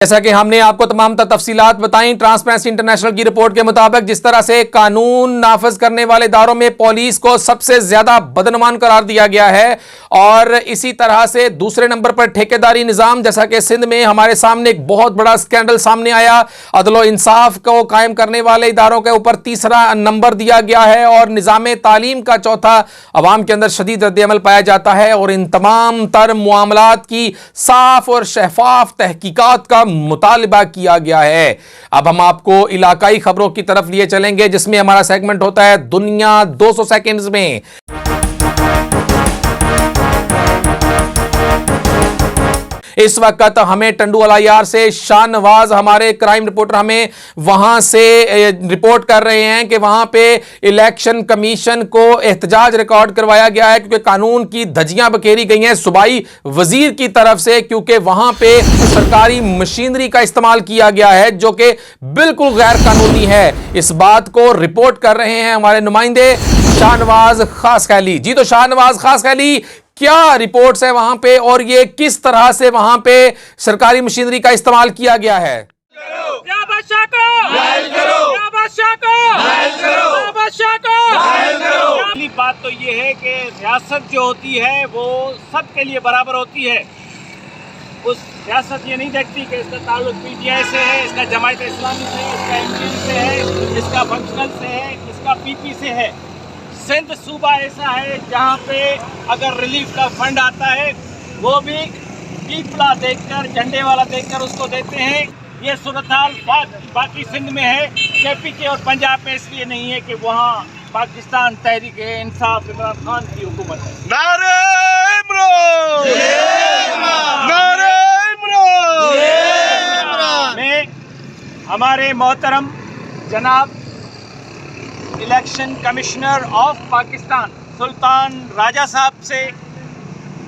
जैसा कि हमने आपको तमाम तफसीलात बताई, ट्रांसपेरेंसी इंटरनेशनल की रिपोर्ट के मुताबिक जिस तरह से कानून नाफिज करने वाले इदारों में पुलिस को सबसे ज्यादा बदनमान करार दिया गया है, और इसी तरह से दूसरे नंबर पर ठेकेदारी निजाम, जैसा कि सिंध में हमारे सामने एक बहुत बड़ा स्कैंडल सामने आया। अदलो इंसाफ को कायम करने वाले इदारों के ऊपर तीसरा नंबर दिया गया है और निजाम तालीम का चौथा। अवाम के अंदर शदीद रद्द-ए-अमल पाया जाता है और इन तमाम तर मामलात की साफ और शफाफ तहकीकात का मुतालिबा किया गया है। अब हम आपको इलाकाई खबरों की तरफ लिए चलेंगे, जिसमें हमारा सेगमेंट होता है दुनिया 200 सेकंड्स में। इस वक्त हमें टंडू अलायार से शाहनवाज, हमारे क्राइम रिपोर्टर, हमें वहां से रिपोर्ट कर रहे हैं कि वहां पे इलेक्शन कमीशन को एहतजाज रिकॉर्ड करवाया गया है क्योंकि कानून की धज्जियां बखेरी गई हैं सूबाई वजीर की तरफ से, क्योंकि वहां पे सरकारी मशीनरी का इस्तेमाल किया गया है जो कि बिल्कुल गैर कानूनी है। इस बात को रिपोर्ट कर रहे हैं हमारे नुमाइंदे शाहनवाज खासखैली जी। तो शाहनवाज खासखैली, क्या रिपोर्ट्स है वहां पे और ये किस तरह से वहां पे सरकारी मशीनरी का इस्तेमाल किया गया है? पहली बात तो ये है कि रियासत जो होती है वो सबके लिए बराबर होती है। उस रियासत ये नहीं देखती कि इसका ताल्लुक पीटीआई से है, इसका जमात इस्लामी से है, इसका एमपी से है, इसका फंक्शनल से है, इसका पीपी से है। सिंध सूबा ऐसा है जहाँ पे अगर रिलीफ का फंड आता है वो भी पीपला देखकर, झंडे वाला देखकर उसको देते हैं। ये सूरत हाल बाकी सिंध में है, केपीके और पंजाब में इसलिए नहीं है कि वहाँ पाकिस्तान तहरीक इंसाफ इमरान खान की हुकूमत है। नारे इमरान! नारे इमरान! मैं हमारे मोहतरम जनाब election commissioner of Pakistan Sultan Raja साहब से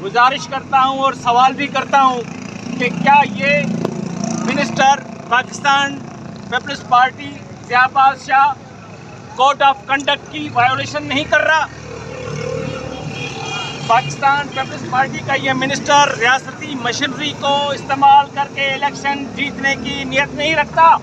गुजारिश करता हूं और सवाल भी करता हूं कि क्या ये minister Pakistan Peoples Party Shahbaz Shah code of conduct की वायोलेशन नहीं कर रहा? पाकिस्तान पीपल्स पार्टी का ये मिनिस्टर रियासती मशीनरी को इस्तेमाल करके इलेक्शन जीतने की नीयत नहीं रखता?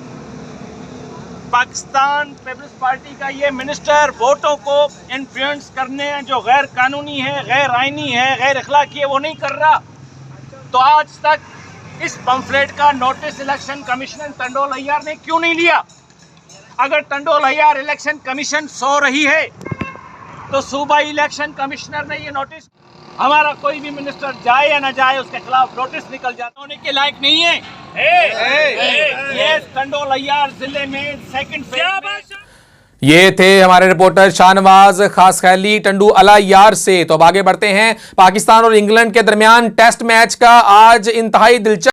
पाकिस्तान पीपल्स पार्टी का ये मिनिस्टर वोटों को इन्फ्लुएंस करने जो गैर कानूनी है, गैर आईनी है, गैर अखलाकी है, वो नहीं कर रहा। तो आज तक इस पंफलेट का notice election commission Tando Allahyar ने क्यों नहीं लिया? अगर टंडू अलायार इलेक्शन कमीशन सो रही है तो सूबाई इलेक्शन कमिश्नर ने ये नोटिस, हमारा कोई भी मिनिस्टर जाए या ना जाए उसके खिलाफ नोटिस निकल जाता होने के लायक नहीं है। ये टंडू अलायार जिले में सेकंड फेज में। ये थे हमारे रिपोर्टर शाहनवाज खासखैली टंडू अलायार से। तो अब आगे बढ़ते हैं। पाकिस्तान और इंग्लैंड के दरमियान टेस्ट मैच का आज इंतहाई दिलचस्प